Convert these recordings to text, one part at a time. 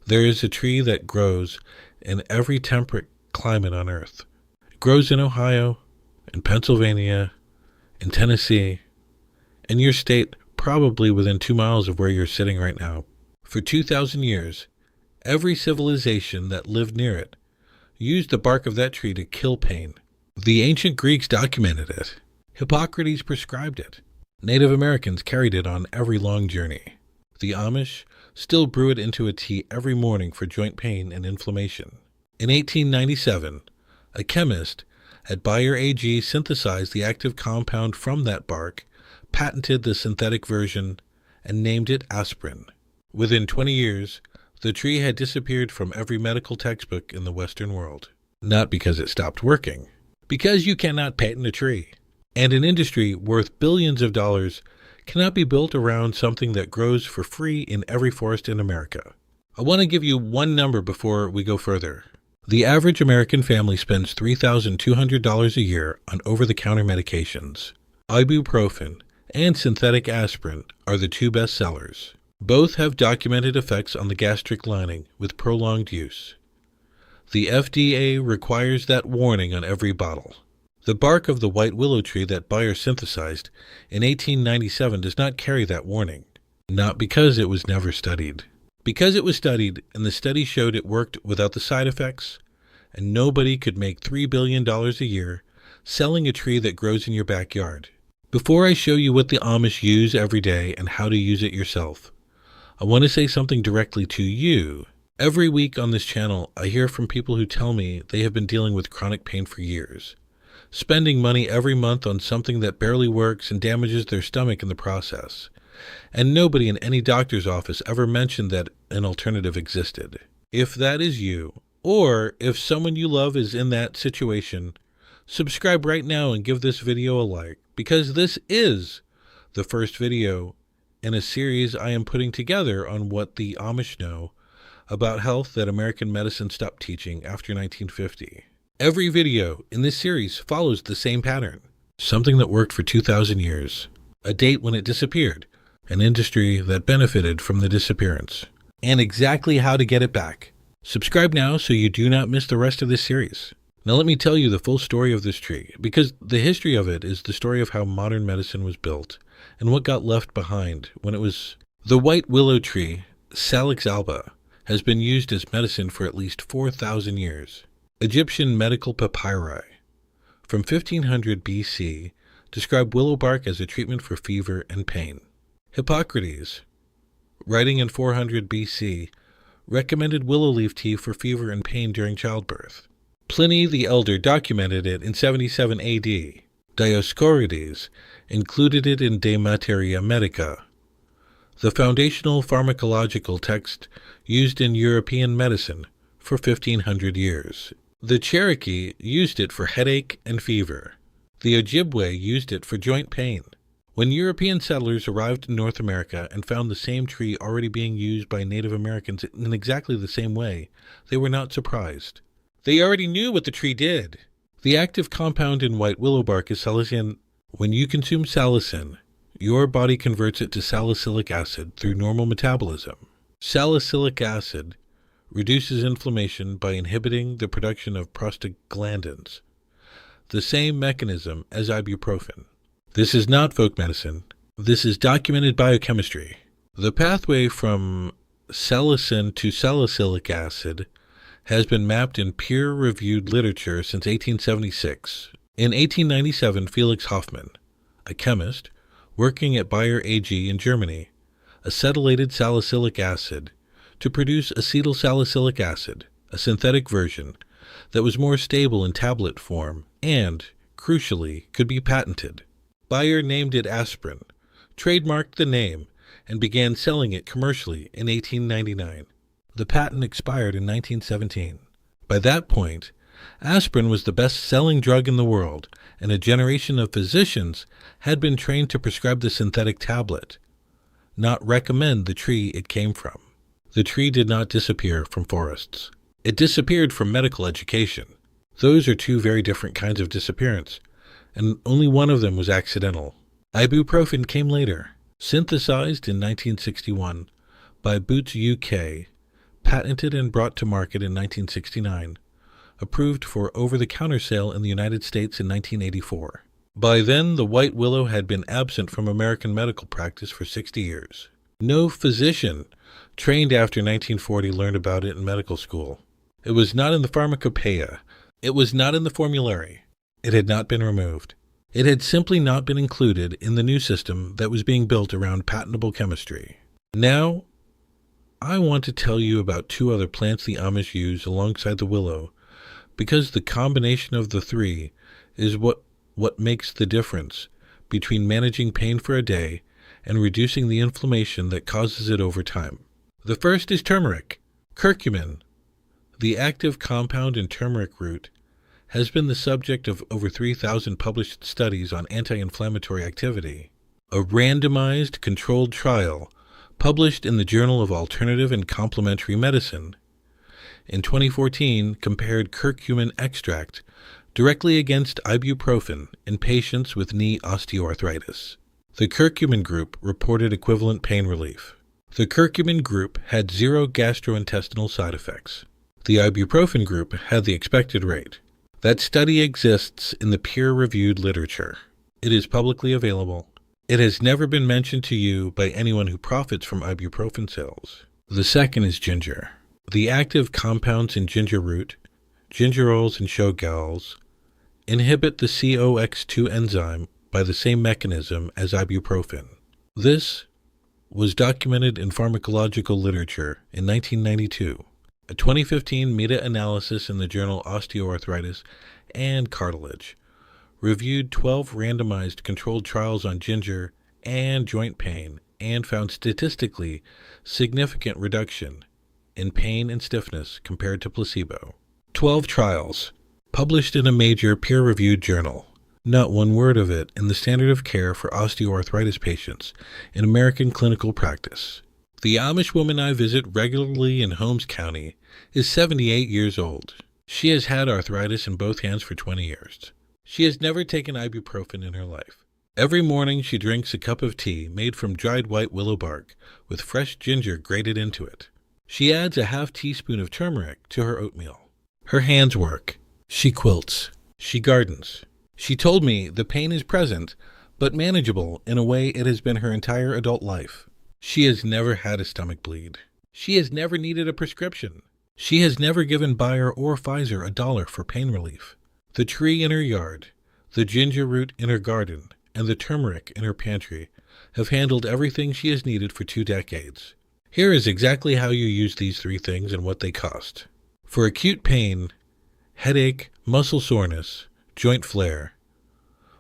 There is a tree that grows in every temperate climate on Earth. It grows in Ohio, in Pennsylvania, in Tennessee, in your state, probably within 2 miles of where you're sitting right now. For 2,000 years, every civilization that lived near it used the bark of that tree to kill pain. The ancient Greeks documented it. Hippocrates prescribed it. Native Americans carried it on every long journey. The Amish still brew it into a tea every morning for joint pain and inflammation. In 1897, a chemist at Bayer AG synthesized the active compound from that bark, patented the synthetic version, and named it aspirin. Within 20 years, the tree had disappeared from every medical textbook in the Western world. Not because it stopped working, because you cannot patent a tree. And an industry worth billions of dollars cannot be built around something that grows for free in every forest in America. I want to give you one number before we go further. The average American family spends $3,200 a year on over-the-counter medications. Ibuprofen and synthetic aspirin are the two bestsellers. Both have documented effects on the gastric lining with prolonged use. The FDA requires that warning on every bottle. The bark of the white willow tree that Bayer synthesized in 1897 does not carry that warning. Not because it was never studied. Because it was studied, and the study showed it worked without the side effects, and nobody could make $3 billion a year selling a tree that grows in your backyard. Before I show you what the Amish use every day and how to use it yourself, I want to say something directly to you. Every week on this channel, I hear from people who tell me they have been dealing with chronic pain for years, spending money every month on something that barely works and damages their stomach in the process. And nobody in any doctor's office ever mentioned that an alternative existed. If that is you, or if someone you love is in that situation, subscribe right now and give this video a like, because this is the first video in a series I am putting together on what the Amish know about health that American medicine stopped teaching after 1950. Every video in this series follows the same pattern. Something that worked for 2,000 years, a date when it disappeared, an industry that benefited from the disappearance, and exactly how to get it back. Subscribe now so you do not miss the rest of this series. Now let me tell you the full story of this tree, because the history of it is the story of how modern medicine was built and what got left behind when it was. The white willow tree, Salix alba, has been used as medicine for at least 4,000 years. Egyptian medical papyri from 1500 BC describe willow bark as a treatment for fever and pain. Hippocrates, writing in 400 BC, recommended willow leaf tea for fever and pain during childbirth. Pliny the Elder documented it in 77 AD. Dioscorides included it in De Materia Medica, the foundational pharmacological text used in European medicine for 1,500 years. The Cherokee used it for headache and fever. The Ojibwe used it for joint pain. When European settlers arrived in North America and found the same tree already being used by Native Americans in exactly the same way, they were not surprised. They already knew what the tree did. The active compound in white willow bark is salicin. When you consume salicin, your body converts it to salicylic acid through normal metabolism. Salicylic acid reduces inflammation by inhibiting the production of prostaglandins, the same mechanism as ibuprofen. This is not folk medicine. This is documented biochemistry. The pathway from salicin to salicylic acid has been mapped in peer-reviewed literature since 1876. In 1897, Felix Hoffmann, a chemist working at Bayer AG in Germany, acetylated salicylic acid to produce acetylsalicylic acid, a synthetic version that was more stable in tablet form and, crucially, could be patented. Bayer named it aspirin, trademarked the name, and began selling it commercially in 1899. The patent expired in 1917. By that point, aspirin was the best-selling drug in the world, and a generation of physicians had been trained to prescribe the synthetic tablet, not recommend the tree it came from. The tree did not disappear from forests. It disappeared from medical education. Those are two very different kinds of disappearance, and only one of them was accidental. Ibuprofen came later, synthesized in 1961 by Boots UK, patented and brought to market in 1969, approved for over-the-counter sale in the United States in 1984. By then, the white willow had been absent from American medical practice for 60 years. No physician trained after 1940 learned about it in medical school. It was not in the pharmacopoeia. It was not in the formulary. It had not been removed. It had simply not been included in the new system that was being built around patentable chemistry. Now, I want to tell you about two other plants the Amish use alongside the willow, because the combination of the three is what makes the difference between managing pain for a day and reducing the inflammation that causes it over time. The first is turmeric. Curcumin, the active compound in turmeric root, has been the subject of over 3,000 published studies on anti-inflammatory activity. A randomized controlled trial published in the Journal of Alternative and Complementary Medicine in 2014 compared curcumin extract directly against ibuprofen in patients with knee osteoarthritis. The curcumin group reported equivalent pain relief. The curcumin group had 0 gastrointestinal side effects. The ibuprofen group had the expected rate. That study exists in the peer-reviewed literature. It is publicly available. It has never been mentioned to you by anyone who profits from ibuprofen sales. The second is ginger. The active compounds in ginger root, gingerols and shogalls, inhibit the COX-2 enzyme by the same mechanism as ibuprofen. This was documented in pharmacological literature in 1992. A 2015 meta-analysis in the journal Osteoarthritis and Cartilage reviewed 12 randomized controlled trials on ginger and joint pain and found statistically significant reduction in pain and stiffness compared to placebo. 12 trials, published in a major peer-reviewed journal. Not one word of it in the standard of care for osteoarthritis patients in American clinical practice. The Amish woman I visit regularly in Holmes County is 78 years old. She has had arthritis in both hands for 20 years. She has never taken ibuprofen in her life. Every morning she drinks a cup of tea made from dried white willow bark with fresh ginger grated into it. She adds a half teaspoon of turmeric to her oatmeal. Her hands work. She quilts. She gardens. She told me the pain is present, but manageable in a way it has been her entire adult life. She has never had a stomach bleed. She has never needed a prescription. She has never given Bayer or Pfizer $1 for pain relief. The tree in her yard, the ginger root in her garden, and the turmeric in her pantry have handled everything she has needed for 2 decades. Here is exactly how you use these 3 things and what they cost. For acute pain, headache, muscle soreness, joint flare,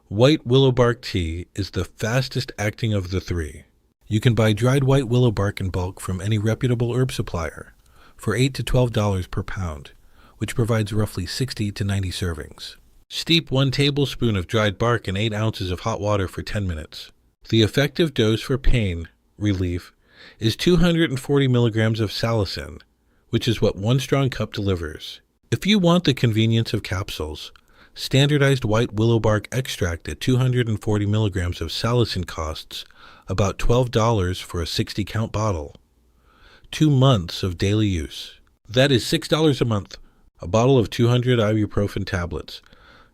white willow bark tea is the fastest acting of the 3. You can buy dried white willow bark in bulk from any reputable herb supplier for $8 to $12 per pound, which provides roughly 60 to 90 servings. Steep 1 tablespoon of dried bark in 8 ounces of hot water for 10 minutes. The effective dose for pain relief is 240 milligrams of salicin, which is what 1 strong cup delivers. If you want the convenience of capsules, standardized white willow bark extract at 240 milligrams of salicin costs about $12 for a 60-count bottle. 2 months of daily use. That is $6 a month. A bottle of 200 ibuprofen tablets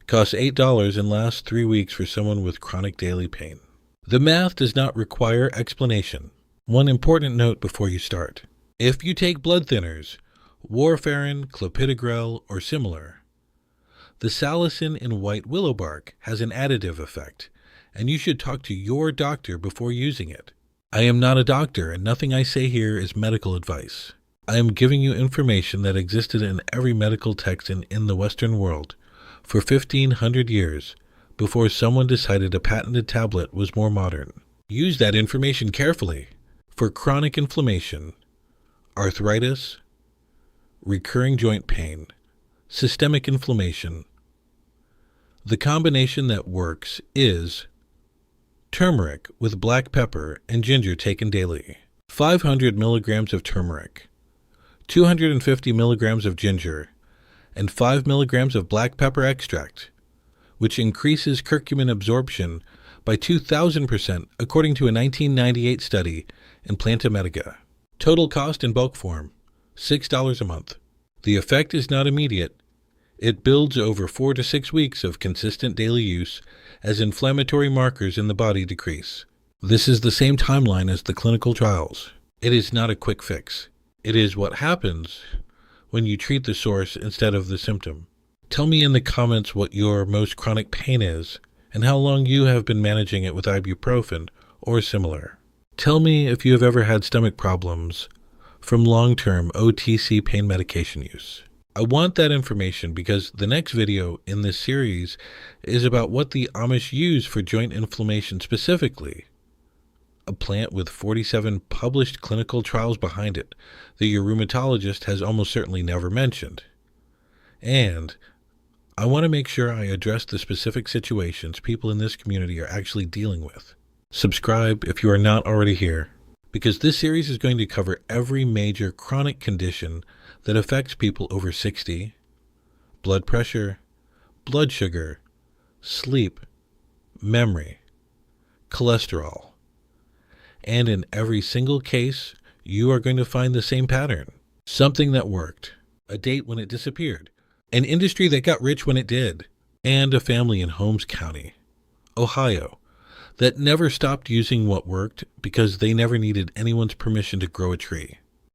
costs $8 and lasts 3 weeks for someone with chronic daily pain. The math does not require explanation. One important note before you start. If you take blood thinners, warfarin, clopidogrel, or similar, the salicin in white willow bark has an additive effect, and you should talk to your doctor before using it. I am not a doctor, and nothing I say here is medical advice. I am giving you information that existed in every medical text in the Western world for 1,500 years before someone decided a patented tablet was more modern. Use that information carefully. For chronic inflammation, arthritis, recurring joint pain, systemic inflammation, the combination that works is turmeric with black pepper and ginger taken daily, 500 milligrams of turmeric, 250 milligrams of ginger, and 5 milligrams of black pepper extract, which increases curcumin absorption by 2,000% according to a 1998 study in Planta Medica. Total cost in bulk form, $6 a month. The effect is not immediate. It builds over 4 to 6 weeks of consistent daily use as inflammatory markers in the body decrease. This is the same timeline as the clinical trials. It is not a quick fix. It is what happens when you treat the source instead of the symptom. Tell me in the comments what your most chronic pain is and how long you have been managing it with ibuprofen or similar. Tell me if you have ever had stomach problems from long-term OTC pain medication use. I want that information because the next video in this series is about what the Amish use for joint inflammation specifically, a plant with 47 published clinical trials behind it that your rheumatologist has almost certainly never mentioned. And I want to make sure I address the specific situations people in this community are actually dealing with. Subscribe if you are not already here, because this series is going to cover every major chronic condition that affects people over 60, blood pressure, blood sugar, sleep, memory, cholesterol. And in every single case, you are going to find the same pattern. Something that worked, a date when it disappeared, an industry that got rich when it did, and a family in Holmes County, Ohio, that never stopped using what worked because they never needed anyone's permission to grow a tree.